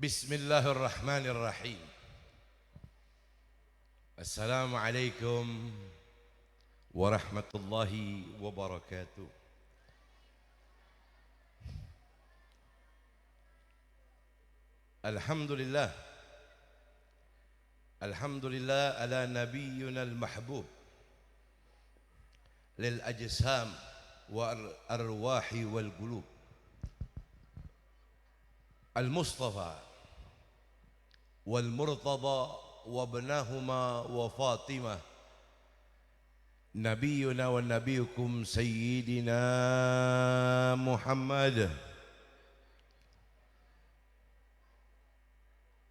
Bismillahirrahmanirrahim. Assalamualaikum warahmatullahi wabarakatuh. Alhamdulillah. Alhamdulillah ala nabiyyina al-mahbub lil ajsam wa arwahi wal qulub. Al-Mustafa والمرتضى وابنهما وفاطمة نبينا ونبيكم سيدنا محمد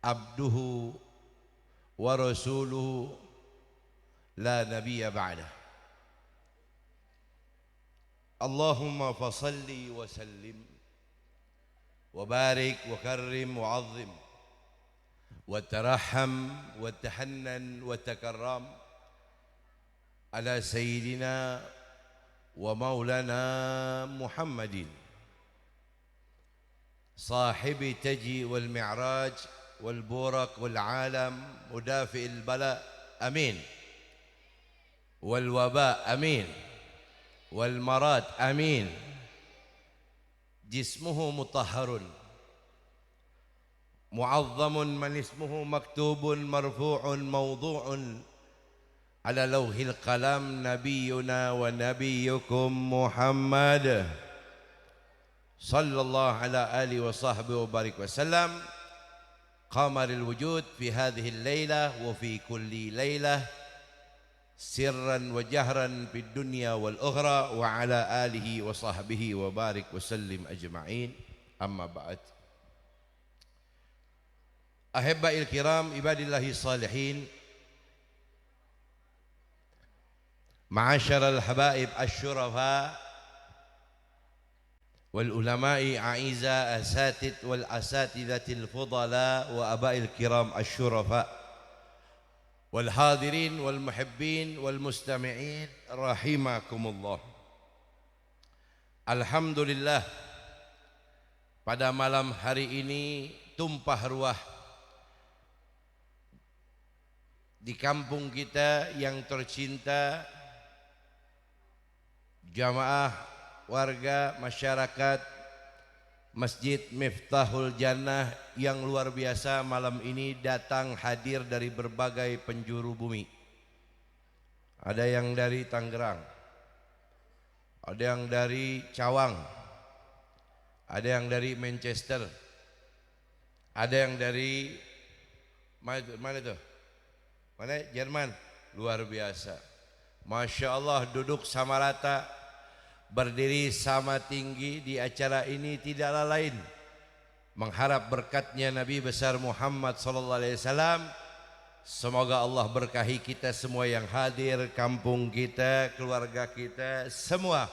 عبده ورسوله لا نبي بعده اللهم فصل وسلم وبارك وكرم وعظم وترحم وتحنن وتكرم على سيدنا ومولانا محمد صاحب التجي والمعراج والبورق والعالم مدافع البلاء أمين والوباء أمين والمراد أمين جسمه مطهر معظم من اسمه مكتوب مرفوع موضوع على لوح القلم نبينا ونبيكم محمد صلى الله على آله وصحبه وبارك وسلم قمر الوجود في هذه الليلة وفي كل ليلة سرا وجهرا في الدنيا والأخرى وعلى آله وصحبه وبارك وسلم أجمعين أما بعد Ahibba'il kiram ibadillahi salihin Ma'asyaral habaib asyurafa wal ulama'i a'iza asatid wal asatidatil fudala wa aba'il kiram asyurafa wal hadirin wal muhibbin wal mustami'in rahimakumullah. Alhamdulillah, pada malam hari ini tumpah ruah di kampung kita yang tercinta, jamaah warga masyarakat Masjid Miftahul Jannah yang luar biasa malam ini datang hadir dari berbagai penjuru bumi. Ada yang dari Tangerang, ada yang dari Cawang, ada yang dari Manchester, ada yang dari mana itu? Mana? Jerman. Luar biasa. Masya Allah, duduk sama rata, berdiri sama tinggi di acara ini tidaklah lain mengharap berkatnya Nabi besar Muhammad sallallahu alaihi wasallam. Semoga Allah berkahi kita semua yang hadir, kampung kita, keluarga kita, semua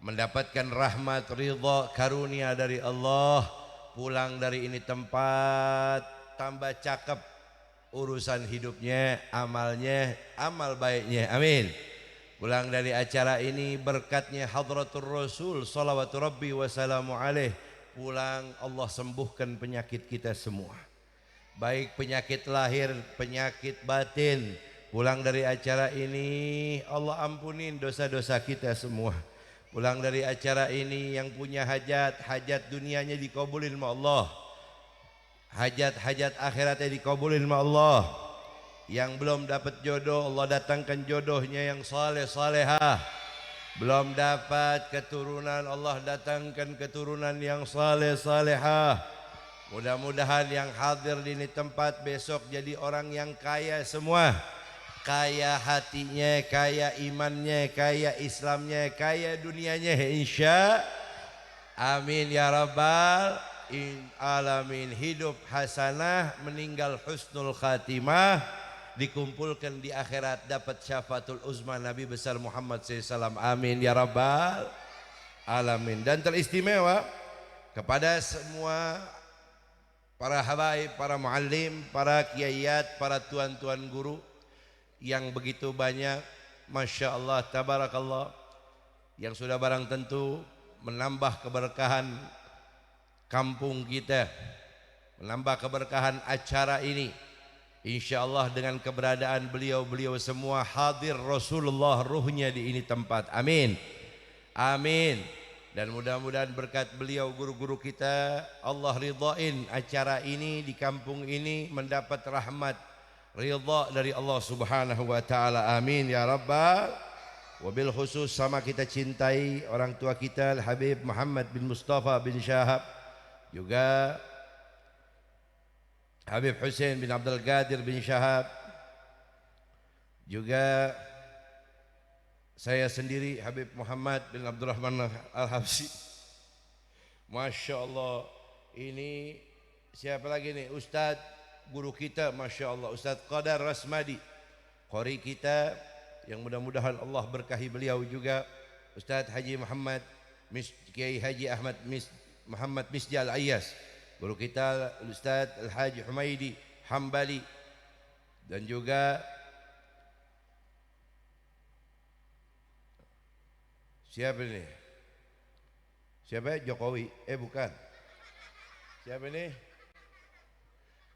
mendapatkan rahmat, ridha, karunia dari Allah. Pulang dari ini tempat tambah cakep urusan hidupnya, amalnya, amal baiknya, amin. Pulang dari acara ini berkatnya hadratur Rasul salawatu rabbi wassalamu alaih. Pulang Allah sembuhkan penyakit kita semua, baik penyakit lahir, penyakit batin. Pulang dari acara ini Allah ampunin dosa-dosa kita semua. Pulang dari acara ini yang punya hajat, hajat dunianya dikabulin sama Allah, hajat-hajat akhiratnya dikabulin sama Allah. Yang belum dapat jodoh Allah datangkan jodohnya yang saleh salehah. Belum dapat keturunan Allah datangkan keturunan yang saleh salehah. Mudah-mudahan yang hadir di ini tempat besok jadi orang yang kaya semua. Kaya hatinya, kaya imannya, kaya Islamnya, kaya dunianya, insya amin ya rabbal alamin. Hidup hasanah, meninggal husnul khatimah, dikumpulkan di akhirat dapat syafaatul uzma Nabi besar Muhammad SAW. Amin ya rabbal alamin. Dan teristimewa kepada semua para habaib, para muallim, para kiaiat, para tuan-tuan guru yang begitu banyak, masya Allah, tabarakallah, yang sudah barang tentu menambah keberkahan kampung kita, menambah keberkahan acara ini. InsyaAllah dengan keberadaan beliau-beliau semua hadir Rasulullah ruhnya di ini tempat. Amin. Amin. Dan mudah-mudahan berkat beliau guru-guru kita Allah ridhain acara ini di kampung ini mendapat rahmat ridha dari Allah Subhanahu wa taala. Amin ya rabbal. Wabil khusus sama kita cintai orang tua kita Habib Muhammad bin Mustafa bin Syahab, juga Habib Hussein bin Abdul Qadir bin Syahab, juga saya sendiri Habib Muhammad bin Abdurrahman Al-Habsyi. Masya Allah, ini siapa lagi nih? Ustadz guru kita, Masya Allah, Ustadz Qadar Rasmadi, qori kita, yang mudah-mudahan Allah berkahi beliau juga. Ustadz Haji Muhammad Kiai Haji Ahmad Muhammad Misjal Ayas, guru kita Ustadz Al-Haji Humaidi Hambali, dan juga siapa ini? Siapa? Jokowi? Bukan. Siapa ini?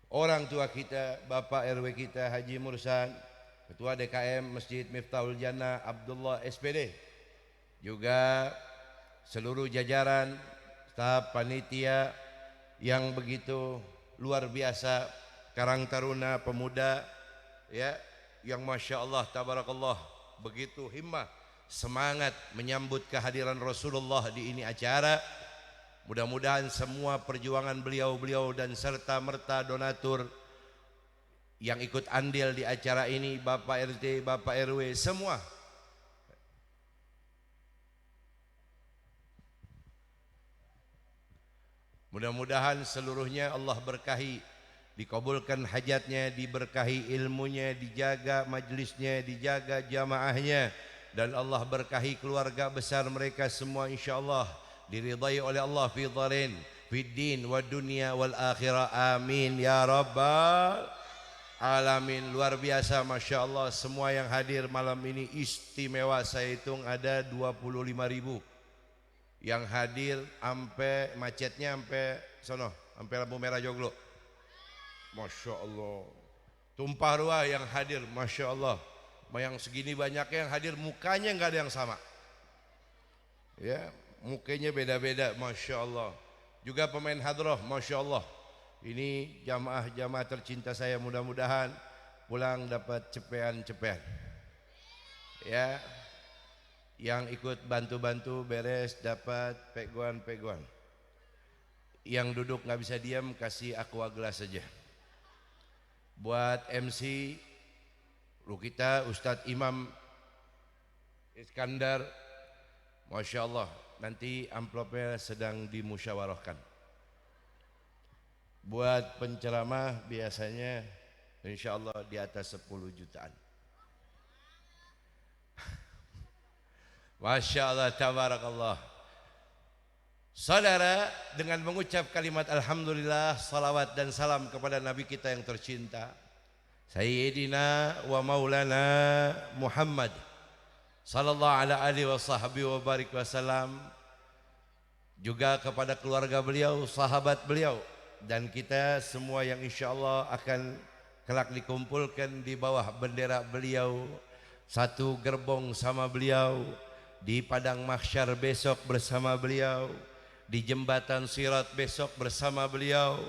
Orang tua kita, Bapak RW kita Haji Mursan, Ketua DKM Masjid Miftahul Jannah Abdullah SPD, juga seluruh jajaran staf panitia yang begitu luar biasa, Karang Taruna Pemuda ya, yang Masya Allah tabarakallah begitu himmah semangat menyambut kehadiran Rasulullah di ini acara. Mudah-mudahan semua perjuangan beliau-beliau dan serta merta donatur yang ikut andil di acara ini, Bapak RT, Bapak RW, semua mudah-mudahan seluruhnya Allah berkahi, dikabulkan hajatnya, diberkahi ilmunya, dijaga majlisnya, dijaga jamaahnya, dan Allah berkahi keluarga besar mereka semua insyaallah, diridai oleh Allah fi dharin fid din wa dunya wal akhirah. Amin ya rabbal alamin. Luar biasa Masya Allah, semua yang hadir malam ini istimewa. Saya hitung ada 25.000 yang hadir, sampai macetnya sampai sono, sampai lampu merah Joglo. Masya Allah, tumpah ruah yang hadir. Masya Allah, yang segini banyaknya yang hadir, mukanya nggak ada yang sama ya, mukanya beda-beda. Masya Allah. Juga pemain hadroh, Masya Allah. Ini jamaah-jamaah tercinta saya, mudah-mudahan pulang dapat cepean-cepean ya. Yang ikut bantu-bantu beres dapat peguan-peguan. Yang duduk nggak bisa diam, kasih aqua gelas saja. Buat MC lu kita Ustadz Imam Iskandar, Masya Allah, nanti amplopnya sedang dimusyawarahkan. Buat penceramah biasanya insya Allah di atas 10 jutaan. Masya Allah, tabarakallah. Saudara, dengan mengucap kalimat Alhamdulillah, salawat dan salam kepada Nabi kita yang tercinta, Sayyidina wa Maulana Muhammad sallallahu alaihi wa sahbihi wa barik wasallam, juga kepada keluarga beliau, sahabat beliau, dan kita semua yang insya Allah akan kelak dikumpulkan di bawah bendera beliau, satu gerbong sama beliau, di padang mahsyar besok bersama beliau, di jembatan sirat besok bersama beliau,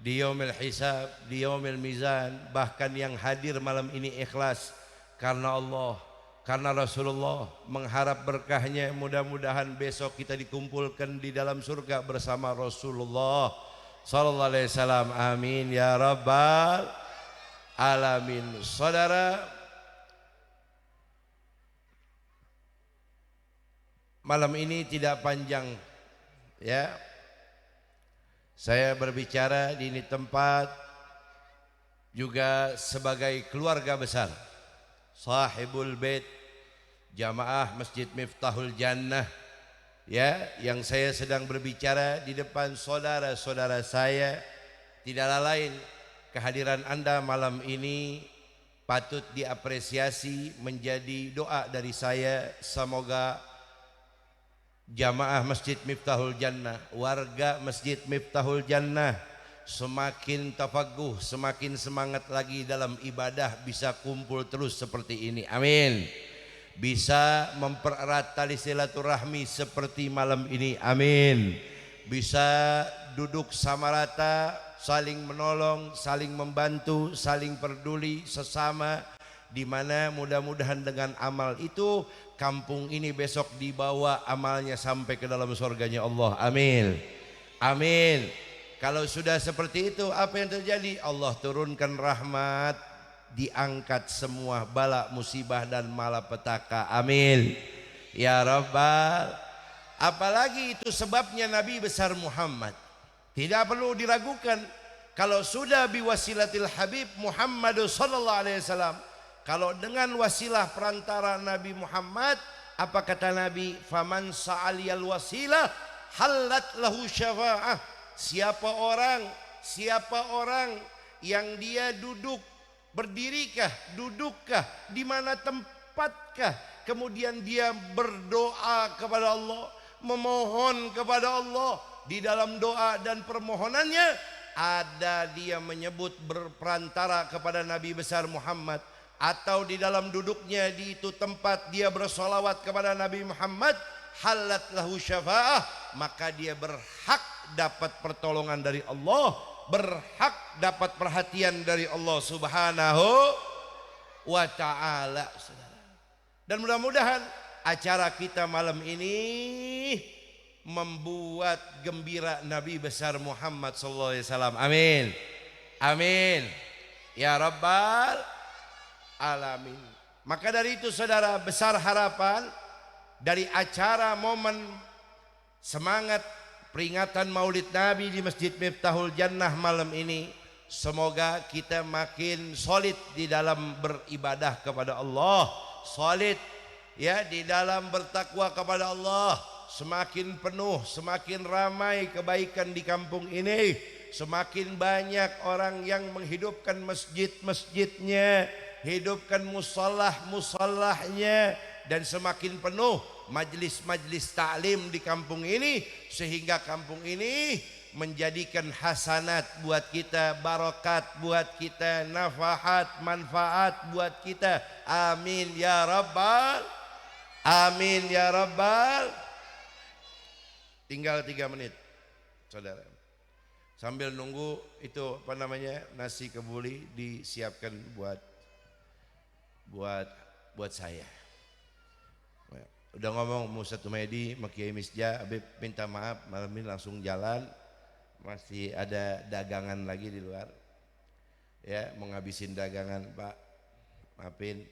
di yaumil hisab, di yaumil mizan. Bahkan yang hadir malam ini ikhlas karena Allah, karena Rasulullah, mengharap berkahnya. Mudah-mudahan besok kita dikumpulkan di dalam surga bersama Rasulullah sallallahu alaihi wasallam. Amin ya rabbal alamin. Saudara, malam ini tidak panjang ya, saya berbicara di ini tempat juga sebagai keluarga besar Sahibul Bait Jamaah Masjid Miftahul Jannah ya, yang saya sedang berbicara di depan saudara-saudara saya. Tidaklah lain, kehadiran Anda malam ini patut diapresiasi, menjadi doa dari saya. Semoga jamaah Masjid Miftahul Jannah, warga Masjid Miftahul Jannah, semakin tafaguh, semakin semangat lagi dalam ibadah, bisa kumpul terus seperti ini. Amin. Bisa mempererat tali silaturahmi seperti malam ini. Amin. Bisa duduk sama rata, saling menolong, saling membantu, saling peduli sesama, di mana mudah-mudahan dengan amal itu kampung ini besok dibawa amalnya sampai ke dalam surganya Allah. Amin. Amin. Kalau sudah seperti itu, apa yang terjadi? Allah turunkan rahmat, diangkat semua bala, musibah dan malapetaka. Amin. Ya Rabbal. Apalagi itu sebabnya Nabi besar Muhammad. Tidak perlu diragukan. Kalau sudah biwasilatil Habib Muhammad sallallahu alaihi wasallam, kalau dengan wasilah perantara Nabi Muhammad, apa kata Nabi? Faman sa'aliyal wasilah halat lahu syafa'ah. Siapa orang yang dia duduk, berdirikah, dudukkah, di mana tempatkah, kemudian dia berdoa kepada Allah, memohon kepada Allah, di dalam doa dan permohonannya ada dia menyebut berperantara kepada Nabi besar Muhammad, atau di dalam duduknya di itu tempat dia bersolawat kepada Nabi Muhammad, halat lahu syafa'ah, maka dia berhak dapat pertolongan dari Allah, berhak dapat perhatian dari Allah Subhanahu wa ta'ala. Dan mudah-mudahan acara kita malam ini membuat gembira Nabi besar Muhammad sallallahu alaihi wasallam. Amin. Amin. Ya Rabbal alamin. Maka dari itu saudara, besar harapan dari acara momen semangat peringatan Maulid Nabi di Masjid Miftahul Jannah malam ini, semoga kita makin solid di dalam beribadah kepada Allah, solid ya di dalam bertakwa kepada Allah, semakin penuh, semakin ramai kebaikan di kampung ini, semakin banyak orang yang menghidupkan masjid-masjidnya, hidupkan musallah-musallahnya, dan semakin penuh majlis-majlis taklim di kampung ini, sehingga kampung ini menjadikan hasanat buat kita, barokat buat kita, nafahat, manfaat buat kita. Amin ya Rabbal. Amin ya Rabbal. Tinggal 3 menit saudara, sambil nunggu itu apa namanya, nasi kebuli disiapkan buat saya. Udah ngomong Ustaz Humaydi, Kiai Misja, Habib minta maaf malam ini langsung jalan, masih ada dagangan lagi di luar. Ya, mau ngabisin dagangan Pak, maafin.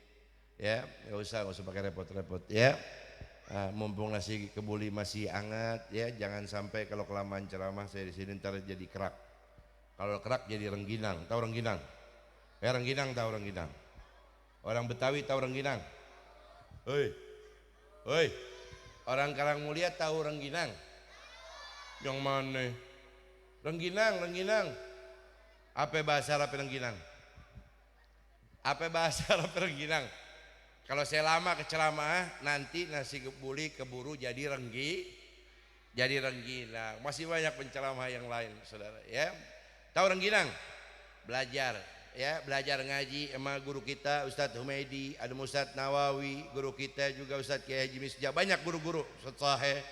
Ya, nggak usah pakai repot-repot. Ya, mumpung nasi kebuli masih hangat, ya jangan sampai kalau kelamaan ceramah saya di sini ntar jadi kerak. Kalau kerak jadi rengginang. Tahu rengginang? Ya rengginang, tahu rengginang. Orang Betawi tahu rengginang. Hoi, orang Karangmulia tahu rengginang? Yang mana? Rengginang. Apa bahasa Arab rengginang? Apa bahasa Arab rengginang? Kalau saya lama ke ceramah, nanti nasi kebuli keburu jadi rengginang. Masih banyak penceramah yang lain, saudara. Ya, tahu rengginang? Belajar. Ya, belajar ngaji sama guru kita Ustadz Humaydi, ada Ustadz Nawawi, guru kita juga Ustadz Kiai Haji Misja, banyak guru-guru, Ustadz Saheh.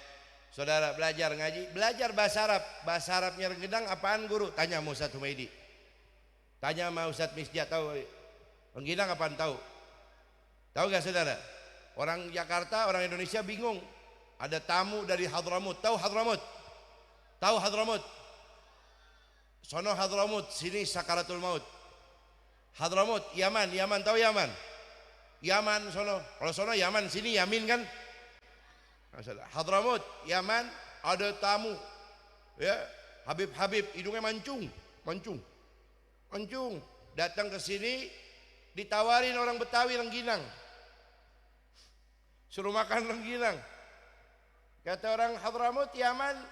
Saudara belajar ngaji, belajar bahasa Arab. Bahasa Arabnya rengginang apaan guru? Tanya sama Ustadz Humaydi, tanya sama Ustadz Misja, tahu rengginang apaan? Tahu gak saudara? Orang Jakarta, orang Indonesia bingung. Ada tamu dari Hadramut, tahu Hadramut? Tahu Hadramut? Sono Hadramut, sini sakaratul maut. Hadramut, Yaman, tahu Yaman? Yaman sono, kalau sono Yaman, sini Yamin kan? Hadramut, Yaman, ada tamu, ya Habib, hidungnya mancung, datang ke sini, ditawarin orang Betawi rengginang, suruh makan rengginang. Kata orang Hadramut, Yaman,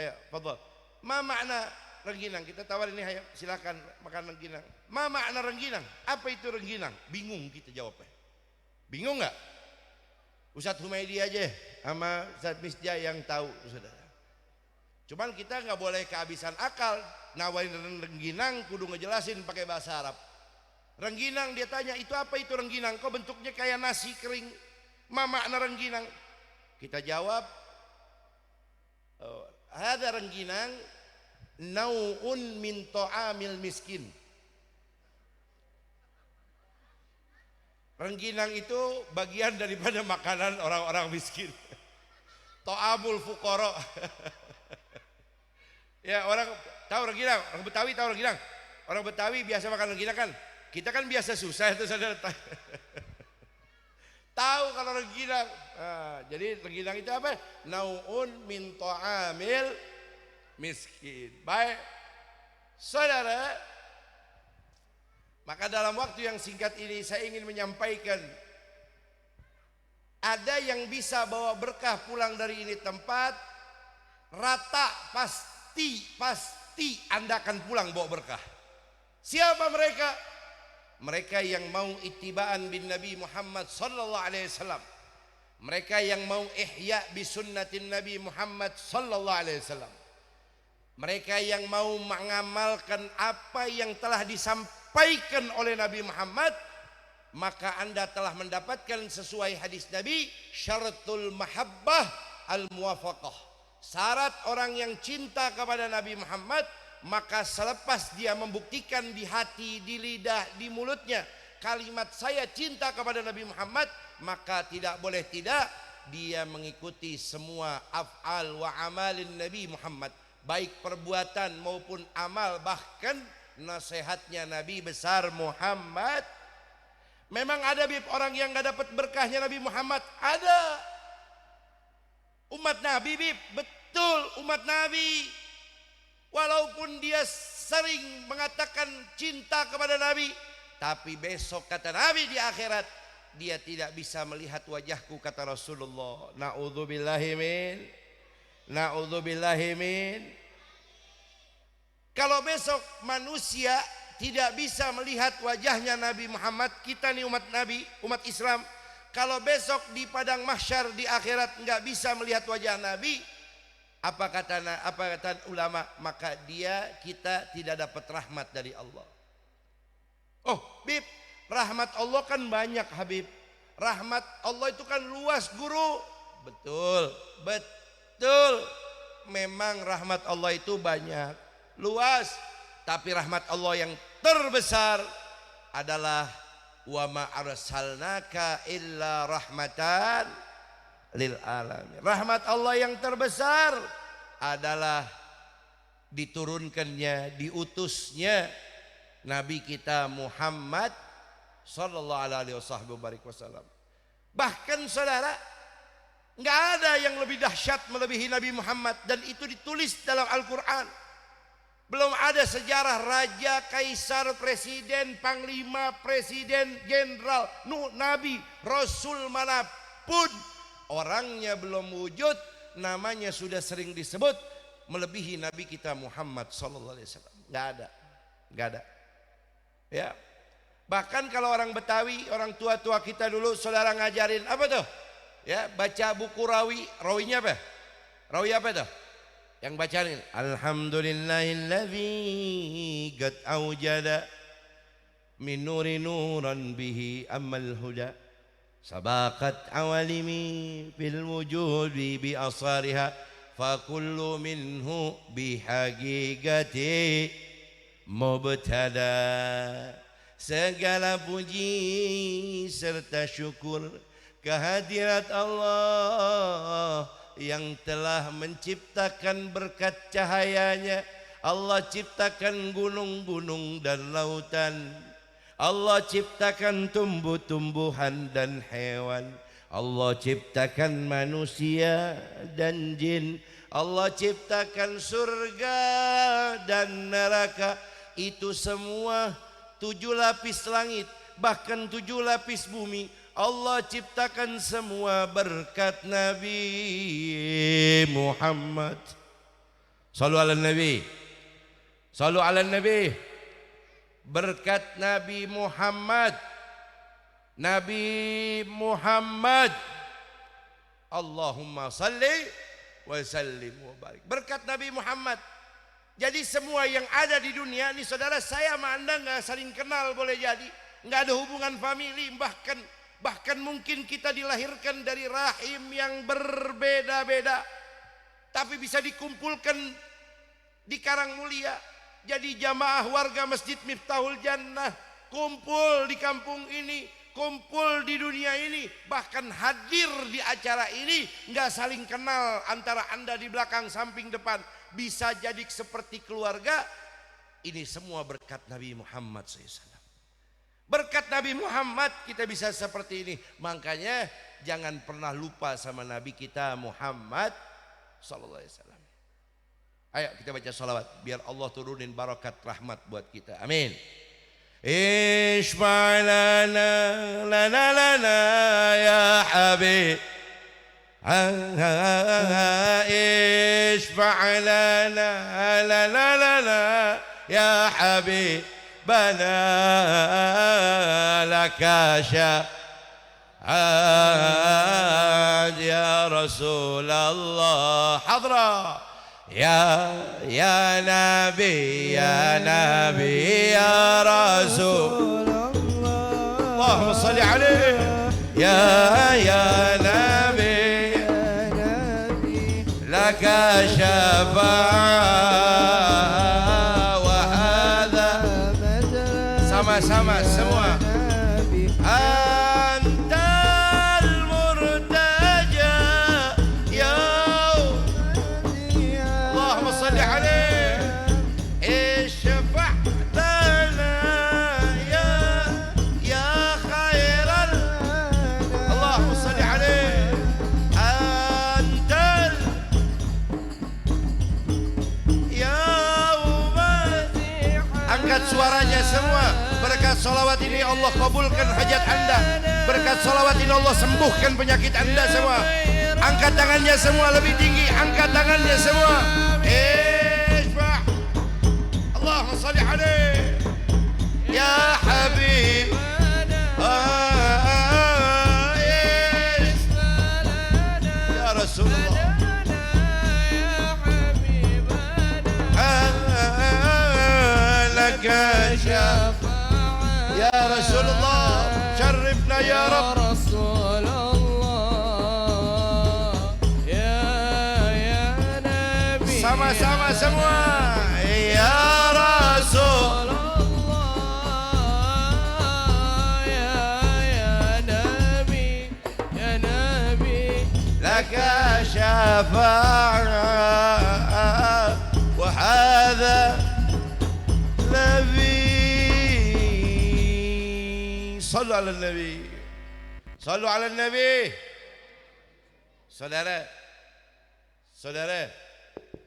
ayo, fadhal, ma makna rengginang? Kita tawarin ini, ayo silakan makan rengginang. Ma makna rengginang? Apa itu rengginang? Bingung kita jawabnya. Bingung nggak? Ustadz Humaydi aja sama Ustadz Misja yang tahu, saudara. Cuman kita nggak boleh kehabisan akal. Nawain rengginang kudu ngejelasin pakai bahasa Arab. Rengginang dia tanya, itu apa itu rengginang? Kok bentuknya kayak nasi kering? Ma makna rengginang? Kita jawab, ada rengginang nau'un min ta'amil miskin. Rengginang itu bagian daripada makanan orang-orang miskin. Ta'amul fuqara. Ya, orang tahu rengginang, orang Betawi tahu rengginang. Orang Betawi biasa makan rengginang kan? Kita kan biasa susah itu saudara. Tahu kalau rengginang. Jadi rengginang itu apa? Nau'un min ta'amil miskin. Baik. Saudara, maka dalam waktu yang singkat ini saya ingin menyampaikan, ada yang bisa bawa berkah pulang dari ini tempat, rata pasti Anda akan pulang bawa berkah. Siapa mereka? Mereka yang mau ittibaan bin Nabi Muhammad sallallahu alaihi wasallam. Mereka yang mau ihya bi sunnatin Nabi Muhammad sallallahu alaihi wasallam. Mereka yang mau mengamalkan apa yang telah disampaikan oleh Nabi Muhammad, maka Anda telah mendapatkan sesuai hadis Nabi, syaratul mahabbah al muwafaqah. Syarat orang yang cinta kepada Nabi Muhammad, maka selepas dia membuktikan di hati, di lidah, di mulutnya kalimat saya cinta kepada Nabi Muhammad, maka tidak boleh tidak dia mengikuti semua af'al wa amalin Nabi Muhammad, baik perbuatan maupun amal, bahkan nasihatnya Nabi besar Muhammad. Memang ada orang yang gak dapat berkahnya Nabi Muhammad, ada. Umat Nabi betul umat Nabi, walaupun dia sering mengatakan cinta kepada Nabi, tapi besok kata Nabi di akhirat dia tidak bisa melihat wajahku, kata Rasulullah. Na'udzubillahi min. Kalau besok manusia tidak bisa melihat wajahnya Nabi Muhammad, kita nih umat Nabi, umat Islam, kalau besok di padang mahsyar di akhirat nggak bisa melihat wajah Nabi, apa kata ulama, maka kita tidak dapat rahmat dari Allah. Oh, Bib, rahmat Allah kan banyak, Habib. Rahmat Allah itu kan luas, Guru. Betul. Memang rahmat Allah itu banyak, luas. Tapi rahmat Allah yang terbesar adalah wa ma arsalnaka illa rahmatan lil alamin. Rahmat Allah yang terbesar adalah diturunkannya, diutusnya Nabi kita Muhammad sallallahu alaihi wasallam. Bahkan saudara, enggak ada yang lebih dahsyat melebihi Nabi Muhammad, dan itu ditulis dalam Al-Qur'an. Belum ada sejarah raja, kaisar, presiden, panglima, presiden, jenderal, nabi, rasul manapun orangnya belum wujud, namanya sudah sering disebut melebihi Nabi kita Muhammad sallallahu alaihi wasallam. Enggak ada. Ya. Bahkan kalau orang Betawi, orang tua-tua kita dulu saudara ngajarin apa tuh? Ya, baca buku rawinya apa? Rawi apa tuh? Yang bacaan alhamdulillahilladzi qad aujada min nuran bihi amal huda sabaqat awalimi fil wujudi bi asariha fa kullu minhu bi haqiqati mubtada. Segala puji serta syukur kehadirat Allah yang telah menciptakan berkat cahayanya. Allah ciptakan gunung-gunung dan lautan, Allah ciptakan tumbuh-tumbuhan dan hewan, Allah ciptakan manusia dan jin, Allah ciptakan surga dan neraka. Itu semua 7 lapis langit, bahkan 7 lapis bumi, Allah ciptakan semua berkat Nabi Muhammad. Sallu ala Nabi. Sallu ala Nabi. Berkat Nabi Muhammad. Nabi Muhammad. Allahumma salli wa sallim wa barik. Berkat Nabi Muhammad. Jadi semua yang ada di dunia ini saudara, saya sama Anda nggak saling kenal boleh jadi, nggak ada hubungan famili, bahkan mungkin kita dilahirkan dari rahim yang berbeda-beda, tapi bisa dikumpulkan di Karang Mulia. Jadi jamaah warga Masjid Miftahul Jannah, kumpul di kampung ini, kumpul di dunia ini, bahkan hadir di acara ini, nggak saling kenal antara Anda di belakang, samping, depan, bisa jadi seperti keluarga. Ini semua berkat Nabi Muhammad SAW. Berkat Nabi Muhammad kita bisa seperti ini. Makanya jangan pernah lupa sama Nabi kita Muhammad SAW. Ayo kita baca salawat biar Allah turunin barakat rahmat buat kita. Amin. Ishfa' lana lana lana ya habib, ishfa' lana lana lana ya habib, bana laka sya'ad ya Rasulullah. Hadra ya Nabi ya Nabi ya Rasul, Allahumma salli alaihi ya Nabi laka syafa'ah wa hadha, sama-sama semua, antal murtaja ya Allahumma salli alaihi, ishfa' lana ya khairal, Allahumma salli alaihi, antal ya angkat suaranya semua. Berkat salawat ini Allah kabulkan hajat Anda. Berkat salawat ini Allah sembuhkan penyakit Anda semua. Angkat tangannya semua lebih tinggi. Angkat tangannya semua. Ishfa' Allahumma salli alaihi ya habib, ya Rasulullah, laka syafa'ah ya Rasulullah, syarifna ya Rabb, sama-sama semua ya Rasul, ya Nabi laka syafa'ah wa hadha nabi. Sallu ala nabi, sallu ala nabi. Saudara,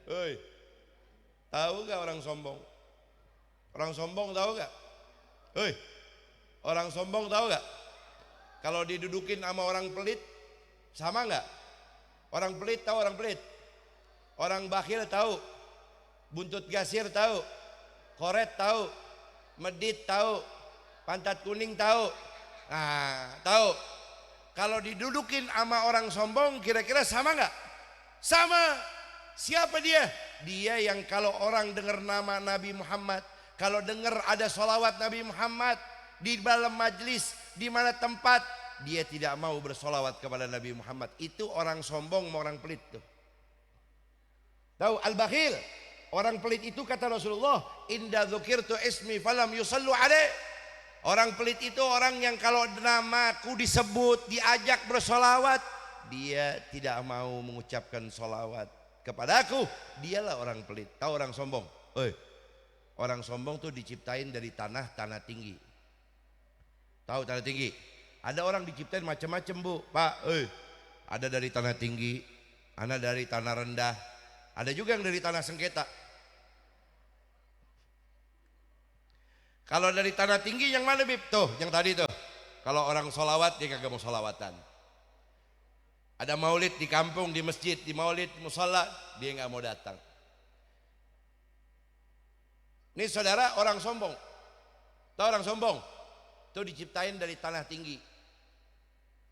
oi, tahu gak orang sombong? Orang sombong tahu gak? Oi, orang sombong tahu gak? Kalau didudukin sama orang pelit, sama gak? Orang pelit tahu orang pelit? Orang bakhil tahu? Buntut gasir tahu? Koret tahu? Medit tahu? Pantat kuning tahu? Nah, tahu. Kalau didudukin sama orang sombong, kira-kira sama gak? Sama. Siapa dia? Dia yang kalau orang dengar nama Nabi Muhammad, kalau dengar ada sholawat Nabi Muhammad di dalam majlis, di mana tempat, dia tidak mau bersolawat kepada Nabi Muhammad. Itu orang sombong sama orang pelit tuh. Tahu al-bakhil? Orang pelit itu kata Rasulullah, inda dzukirtu ismi falam yusallu alaih. Orang pelit itu orang yang kalau namaku disebut, diajak bersolawat, dia tidak mau mengucapkan solawat kepadaku. Dialah orang pelit. Tahu orang sombong? Orang sombong tuh diciptain dari tanah tinggi. Tahu tanah tinggi? Ada orang diciptain macam-macam bu, Pak. Ada dari tanah tinggi, ada dari tanah rendah, ada juga yang dari tanah sengketa. Kalau dari tanah tinggi yang mana Bib? Tuh, yang tadi tuh. Kalau orang solawat dia kagak mau solawatan. Ada maulid di kampung, di masjid, di maulid, di musala, dia nggak mau datang. Ini saudara orang sombong. Tahu orang sombong? Itu diciptain dari tanah tinggi.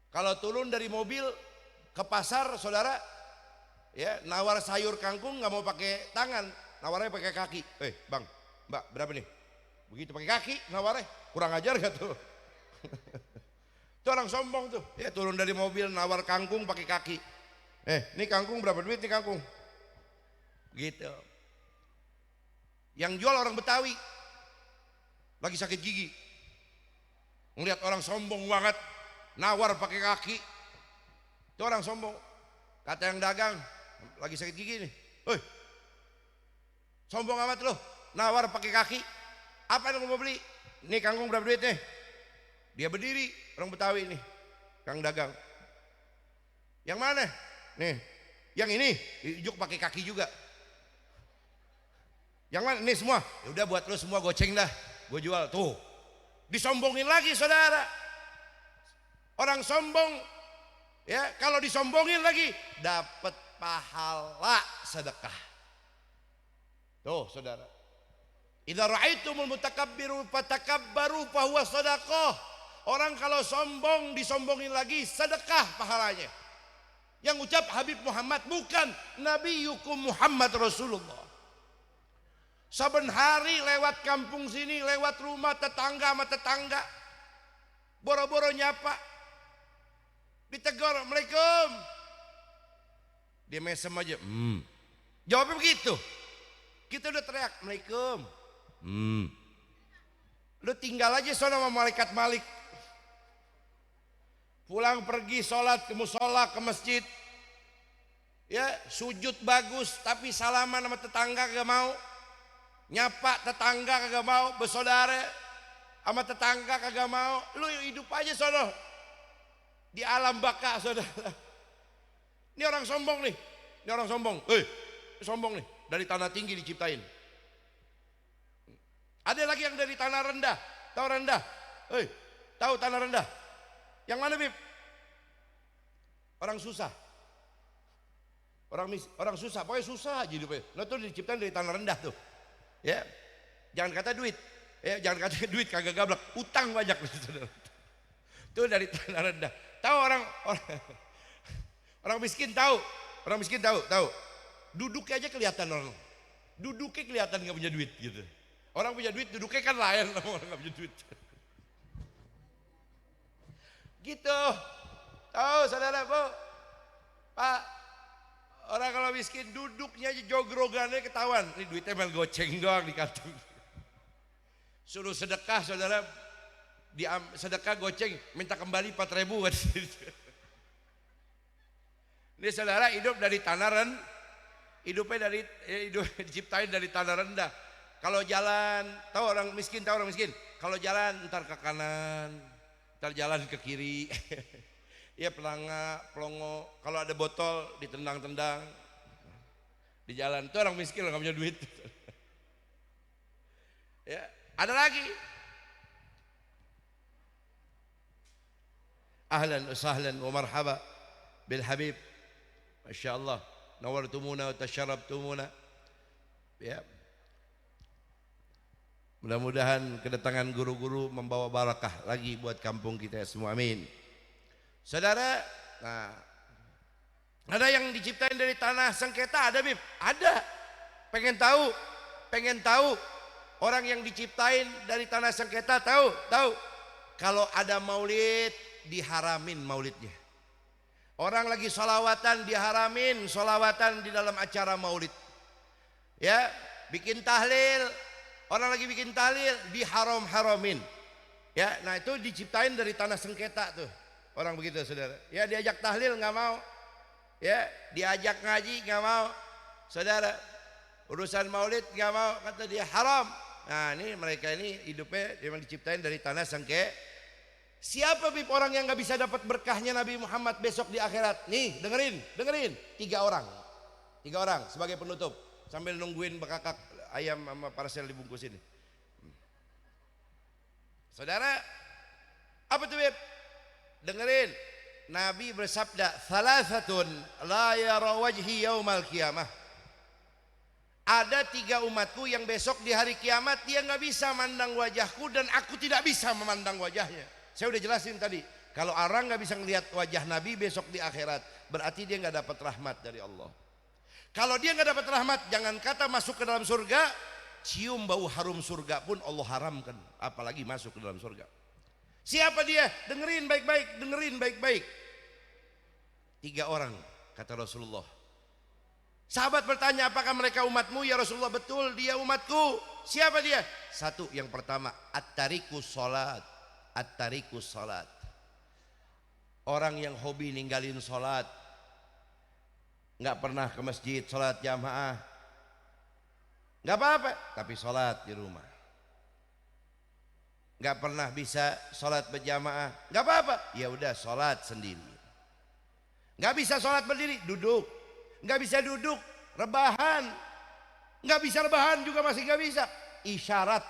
Kalau turun dari mobil ke pasar, saudara, Ya, nawar sayur kangkung nggak mau pakai tangan, nawarnya pakai kaki. Bang, mbak berapa nih? Begitu pakai kaki nawarnya, kurang ajar gak tuh? Itu orang sombong tuh. Ya turun dari mobil nawar kangkung pakai kaki. Ini kangkung berapa duit nih kangkung? Gitu. Yang jual orang Betawi, lagi sakit gigi. Ngelihat orang sombong banget, nawar pakai kaki. Itu orang sombong. Kata yang dagang, lagi sakit gigi nih. Sombong amat loh, nawar pakai kaki. Apa yang mau beli? Nih kangkung berapa duit nih? Dia berdiri, orang Betawi nih, kang dagang. Yang mana? Nih, yang ini dijuk pakai kaki juga. Yang mana? Nih semua. Ya udah buat lo semua goceng dah, gue jual tuh. Disombongin lagi saudara. Orang sombong, ya kalau disombongin lagi dapat pahala sedekah. Tuh saudara. Idza ra'aitumul mutakabbiru fatakabbaru fahuwa shadaqah. Orang kalau sombong disombongin lagi sedekah pahalanya. Yang ucap Habib Muhammad, bukan Nabiyukum Muhammad Rasulullah. Saben hari lewat kampung sini, lewat rumah tetangga sama tetangga, boro-boro nyapa, ditegur, Assalamualaikum. Dia mesem aja, jawabnya begitu. Kita udah teriak, Assalamualaikum. Lu tinggal aja sono sama malaikat Malik. Pulang pergi sholat ke musola, ke masjid, ya sujud bagus, tapi salaman sama tetangga kagak mau, nyapa tetangga kagak mau, bersaudara sama tetangga kagak mau. Lu hidup aja sono di alam baka saudara. Ini orang sombong nih, ini orang sombong. Sombong nih, dari tanah tinggi diciptain. Ada lagi yang dari tanah rendah. Tahu rendah? Tahu tanah rendah? Yang mana, Bib? Orang susah. Orang susah, pokoknya susah aja hidupnya. Nah tuh diciptain dari tanah rendah tuh. Ya. Jangan kata duit. Ya, jangan kata duit kagak gablek, utang banyak saudara. Itu dari tanah rendah. Tahu orang miskin tahu. Orang miskin tahu. Duduknya aja kelihatan orang. Duduknya kelihatan nggak punya duit gitu. Orang punya duit duduknya kan lain sama orang nggak punya duit. Gitu. Tahu saudara Bu? Pak, orang kalau miskin duduknya aja jogrogannya ketahuan. Ini duitnya main goceng doang di kantung. Suruh sedekah saudara, sedekah goceng minta kembali 4.000 kan. Ini saudara hidup dari tanah rendah. Hidupnya diciptain dari tanah rendah. Kalau jalan, tahu orang miskin, kalau jalan ntar ke kanan, ntar jalan ke kiri. Ya pelongo, kalau ada botol ditendang-tendang di jalan. Itu orang miskin nggak punya duit. Ya, ada lagi. Ahlan wa sahlan wa marhaba bil Habib. Masya Allah, nawartumuna wa tasyarabtumuna. Ya. Mudah-mudahan kedatangan guru-guru membawa barakah lagi buat kampung kita semua, amin. Saudara, nah, ada yang diciptain dari tanah sengketa, ada Bib? Ada. Pengen tahu orang yang diciptain dari tanah sengketa, tahu? Kalau ada maulid diharamin maulidnya. Orang lagi sholawatan diharamin sholawatan di dalam acara maulid. Ya, bikin tahlil, orang lagi bikin tahlil diharam-haramin. Ya, nah itu diciptain dari tanah sengketa tuh. Orang begitu saudara. Ya diajak tahlil nggak mau. Ya diajak ngaji nggak mau. Saudara, urusan maulid nggak mau, kata dia haram. Nah ini mereka ini hidupnya memang diciptain dari tanah sengketa. Siapa Bib orang yang nggak bisa dapat berkahnya Nabi Muhammad besok di akhirat? Nih dengerin. 3 orang sebagai penutup sambil nungguin bekakak ayam sama parcel dibungkus ini. Saudara, apa tuh Bib? Dengerin. Nabi bersabda, "Thalathatun la yara wajhi yaumal qiyamah." Ada 3 umatku yang besok di hari kiamat dia nggak bisa mandang wajahku dan aku tidak bisa memandang wajahnya. Saya udah jelasin tadi, kalau orang nggak bisa ngelihat wajah Nabi besok di akhirat, berarti dia nggak dapat rahmat dari Allah. Kalau dia nggak dapat rahmat, jangan kata masuk ke dalam surga, cium bau harum surga pun Allah haramkan, apalagi masuk ke dalam surga. Siapa dia? Dengerin baik-baik, dengerin baik-baik. 3 orang kata Rasulullah. Sahabat bertanya, apakah mereka umatmu? Ya Rasulullah, betul, dia umatku. Siapa dia? 1, yang pertama, at-tarikus salat. At-tarikus salat. Orang yang hobi ninggalin salat, nggak pernah ke masjid salat jamaah, nggak apa-apa, tapi salat di rumah. Nggak pernah bisa salat berjamaah, nggak apa-apa, ya udah salat sendiri. Nggak bisa salat berdiri, duduk. Nggak bisa duduk, rebahan. Nggak bisa rebahan juga masih nggak bisa, isyarat.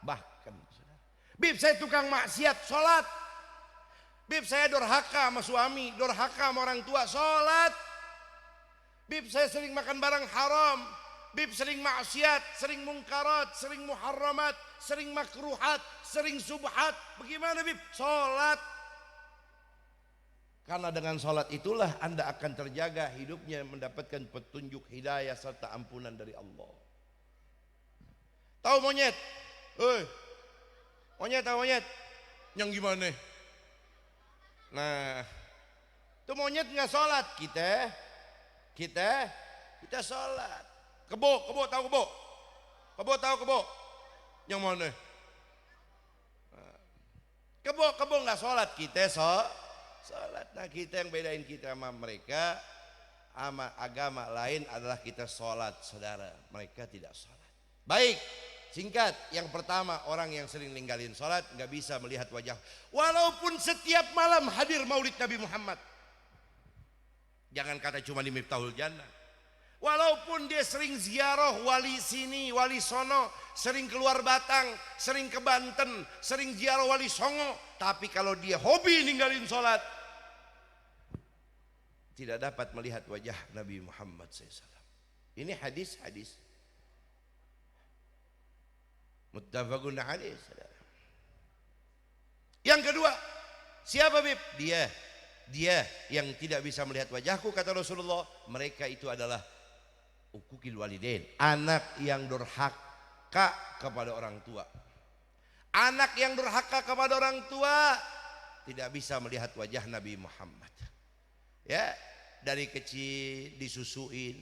Bahkan bib saya tukang maksiat, salat. Bib saya durhaka sama suami, durhaka sama orang tua, salat. Bib saya sering makan barang haram, bib sering maksiat, sering mungkarat, sering muharramat, sering makruhat, sering subhat. Bagaimana bib? Salat. Karena dengan salat itulah Anda akan terjaga hidupnya, mendapatkan petunjuk hidayah serta ampunan dari Allah. Tahu monyet? Monyet tahu monyet? Yang gimana? Nah, itu monyet nggak salat, kita sholat. Kebo tahu kebo? Kebo tahu kebo? Yang mana? Kebo nggak sholat, kita sholat. Nah, kita yang bedain kita sama mereka, sama agama lain adalah kita sholat, saudara. Mereka tidak sholat. Baik, singkat. Yang pertama, orang yang sering ninggalin sholat nggak bisa melihat wajah, walaupun setiap malam hadir maulid Nabi Muhammad. Jangan kata cuma di Miftahul Jannah. Walaupun dia sering ziarah wali sini, wali sono, sering keluar Batang, sering ke Banten, sering ziarah wali Songo, tapi kalau dia hobi ninggalin sholat, tidak dapat melihat wajah Nabi Muhammad SAW. Ini hadis muttafaqun alaih. Yang kedua, siapa bib? Dia yang tidak bisa melihat wajahku, kata Rasulullah. Mereka itu adalah ukukil walidain, anak yang durhaka kepada orang tua. Anak yang durhaka kepada orang tua tidak bisa melihat wajah Nabi Muhammad. Ya, dari kecil disusuin,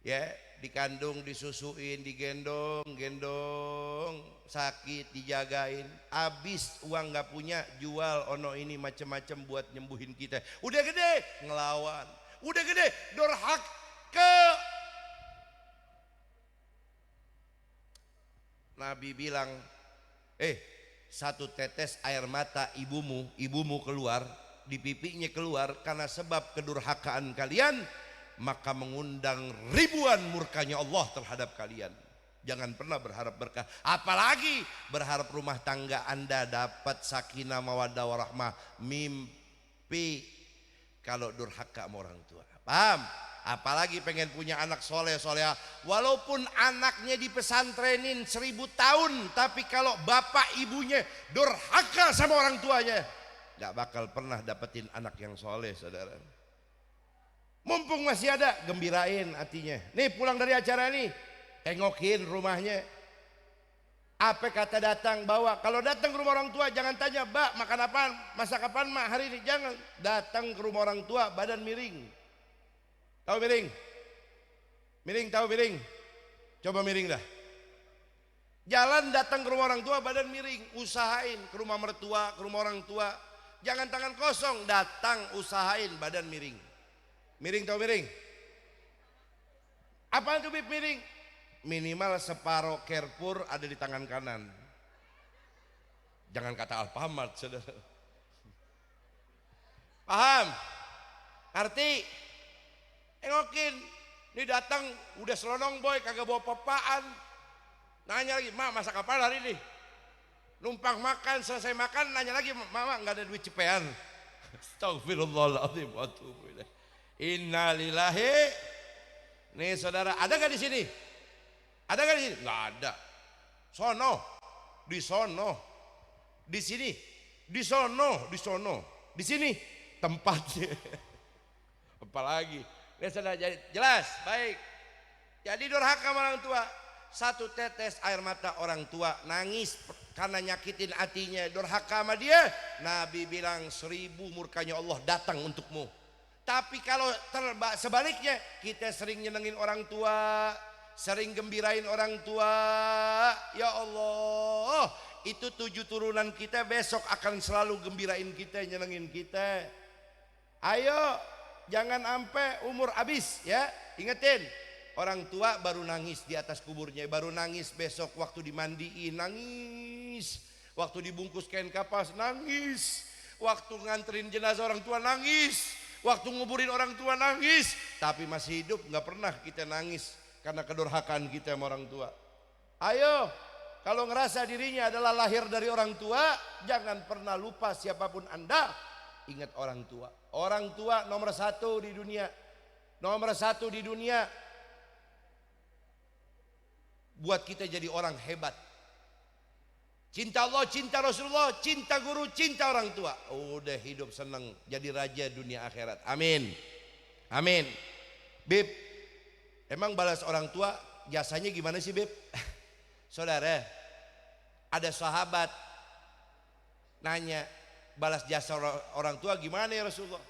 ya, dikandung, disusuin, digendong, sakit, dijagain, habis uang nggak punya, jual ono ini macam-macam buat nyembuhin kita. Udah gede ngelawan, udah gede durhaka. Nabi bilang, satu tetes air mata ibumu keluar, di pipinya keluar karena sebab kedurhakaan kalian, maka mengundang ribuan murkanya Allah terhadap kalian. Jangan pernah berharap berkah, apalagi berharap rumah tangga Anda dapat sakinah mawaddah warahmah. Mimpi kalau durhaka sama orang tua. Paham? Apalagi pengen punya anak soleh soleha, walaupun anaknya dipesantrenin 1000 tahun, tapi kalau bapak ibunya durhaka sama orang tuanya, gak bakal pernah dapetin anak yang soleh, saudara. Mumpung masih ada, gembirain hatinya. Nih pulang dari acara nih, tengokin rumahnya. Apa kata datang bawa. Kalau datang ke rumah orang tua jangan tanya, "Mbak, makan apaan? Masak apaan, Mak, hari ini?" Jangan. Datang ke rumah orang tua badan miring. Tahu miring? Miring tahu miring? Coba miring dah. Jalan datang ke rumah orang tua badan miring, usahain ke rumah mertua, ke rumah orang tua. Jangan tangan kosong, datang usahain badan miring. Miring tahu miring? Apaan tuh bib miring? Minimal separuh kerpur ada di tangan kanan. Jangan kata Alfamart, saudara. Paham? Arti? Engokin. Ini datang udah selonong boy, kagak bawa papaan. Nanya lagi, "Mak, masak apa hari ini?" Numpang makan, selesai makan nanya lagi, "Mama, nggak ada duit cepean." Astagfirullahaladzim wa atubu ilaih. Innalillahi. Nih saudara, ada gak di sini? Ada gak di sini? Nggak ada. Sono, di sono, di sini, di sono, di sono, di sini tempatnya. Apalagi Sudah jadi jelas, baik. Jadi durhaka sama orang tua. Satu tetes air mata orang tua nangis karena nyakitin hatinya, durhaka sama dia, Nabi bilang 1000 murkanya Allah datang untukmu. Tapi kalau sebaliknya, kita sering nyenengin orang tua, sering gembirain orang tua, ya Allah, itu 7 turunan kita besok akan selalu gembirain kita, nyenengin kita. Ayo, jangan sampai umur habis ya. Ingetin, orang tua baru nangis di atas kuburnya, baru nangis besok waktu dimandiin, nangis. Waktu dibungkus kain kapas, nangis. Waktu nganterin jenazah orang tua, nangis. Waktu nguburin orang tua, nangis. Tapi masih hidup nggak pernah kita nangis karena kedurhakaan kita sama orang tua. Ayo, kalau ngerasa dirinya adalah lahir dari orang tua, jangan pernah lupa siapapun Anda. Ingat orang tua. Orang tua nomor 1 di dunia. Nomor 1 di dunia. Buat kita jadi orang hebat. Cinta Allah, cinta Rasulullah, cinta guru, cinta orang tua. Udah hidup senang, jadi raja dunia akhirat. Amin. Amin. Bib, emang balas orang tua jasanya gimana sih, Bib? Saudara, ada sahabat nanya, balas jasa orang tua gimana ya Rasulullah?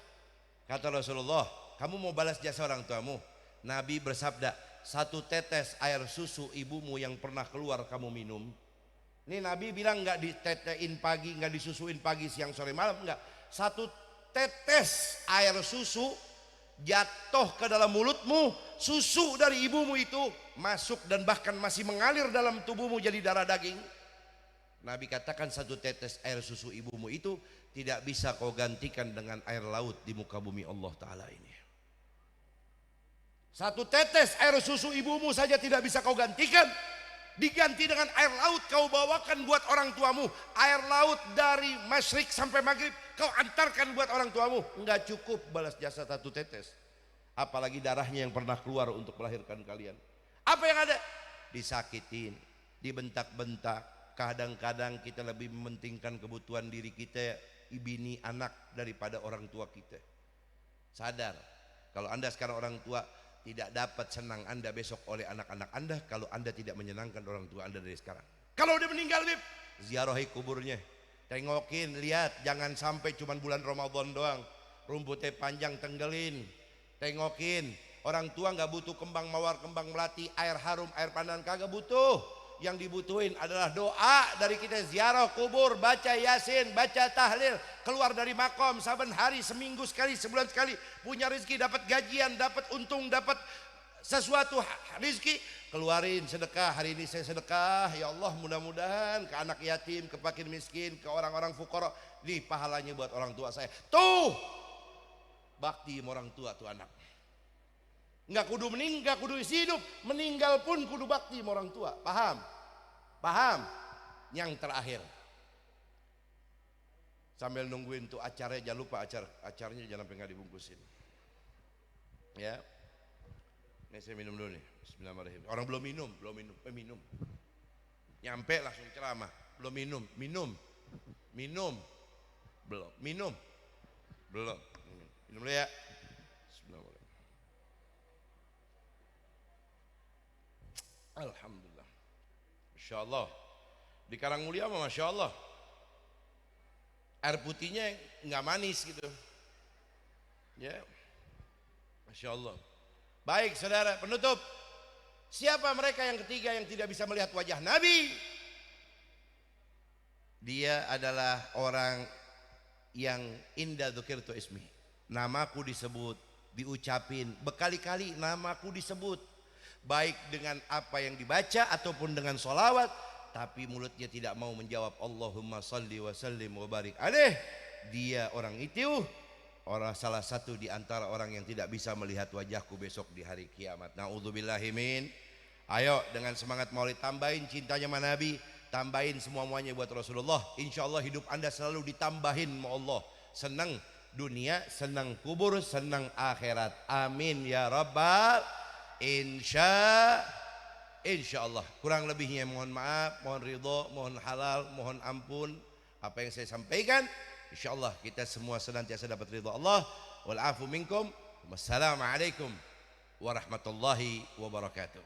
Kata Rasulullah, kamu mau balas jasa orang tuamu? Nabi bersabda, 1 tetes air susu ibumu yang pernah keluar kamu minum. Ini Nabi bilang nggak ditetein pagi, nggak disusuin pagi, siang, sore, malam, nggak. 1 tetes air susu jatuh ke dalam mulutmu, susu dari ibumu itu masuk dan bahkan masih mengalir dalam tubuhmu jadi darah daging. Nabi katakan 1 tetes air susu ibumu itu tidak bisa kau gantikan dengan air laut di muka bumi Allah Ta'ala ini. 1 tetes air susu ibumu saja tidak bisa kau gantikan, diganti dengan air laut kau bawakan buat orang tuamu. Air laut dari masyrik sampai maghrib kau antarkan buat orang tuamu. Enggak cukup balas jasa 1 tetes, apalagi darahnya yang pernah keluar untuk melahirkan kalian. Apa yang ada? Disakitin, dibentak-bentak. Kadang-kadang kita lebih mementingkan kebutuhan diri kita, bini anak, daripada orang tua kita. Sadar, kalau Anda sekarang orang tua, tidak dapat senang Anda besok oleh anak-anak Anda kalau Anda tidak menyenangkan orang tua Anda dari sekarang. Kalau udah meninggal, Bib, ziarahi kuburnya, tengokin, lihat, jangan sampai cuma bulan Ramadan doang, rumputnya panjang tenggelin, tengokin. Orang tua nggak butuh kembang mawar, kembang melati, air harum, air pandan, kagak butuh. Yang dibutuhin adalah doa dari kita, ziarah kubur, baca yasin, baca tahlil, keluar dari makom saben hari, seminggu sekali, sebulan sekali, punya rezeki, dapat gajian, dapat untung, dapat sesuatu rezeki, keluarin sedekah. Hari ini saya sedekah, ya Allah, mudah-mudahan ke anak yatim, ke fakir miskin, ke orang-orang fuqara, nih pahalanya buat orang tua saya. Tuh bakti sama orang tua tuh anak. Enggak kudu meninggal, kudu hidup, meninggal pun kudu bakti sama orang tua. Paham? Paham? Yang terakhir, sambil nungguin tuh acaranya, jangan lupa acaranya jangan sampai nggak dibungkusin. Ya, ini saya minum dulu nih. Bismillahirrahmanirrahim. Orang belum minum, minum. Nyampe langsung ceramah, belum minum, belum, minum dulu ya. Bismillahirrahmanirrahim. Alhamdulillah, Masya Allah. Di Karangmulia mah Masya Allah, air putihnya nggak manis gitu ya, Masya Allah. Baik saudara, penutup, siapa mereka yang ketiga yang tidak bisa melihat wajah Nabi? Dia adalah orang yang inda dzukirtu ismi, namaku disebut, diucapin berkali-kali, namaku disebut, baik dengan apa yang dibaca ataupun dengan sholawat, tapi mulutnya tidak mau menjawab Allahumma salli wa sallim wa barik alaih. Dia orang itu salah satu di antara orang yang tidak bisa melihat wajahku besok di hari kiamat. Na'udzubillahi min. Ayo dengan semangat maulid, tambahin cintanya sama Nabi, tambahin semua-muanya buat Rasulullah. Insya Allah hidup Anda selalu ditambahin sama Allah, senang dunia, senang kubur, senang akhirat. Amin ya rabbal. Insya Allah. Kurang lebihnya mohon maaf, mohon ridho, mohon halal, mohon ampun apa yang saya sampaikan. Insya Allah kita semua senantiasa dapat ridho Allah. Wal afu minkum Wassalamualaikum warahmatullahi wabarakatuh.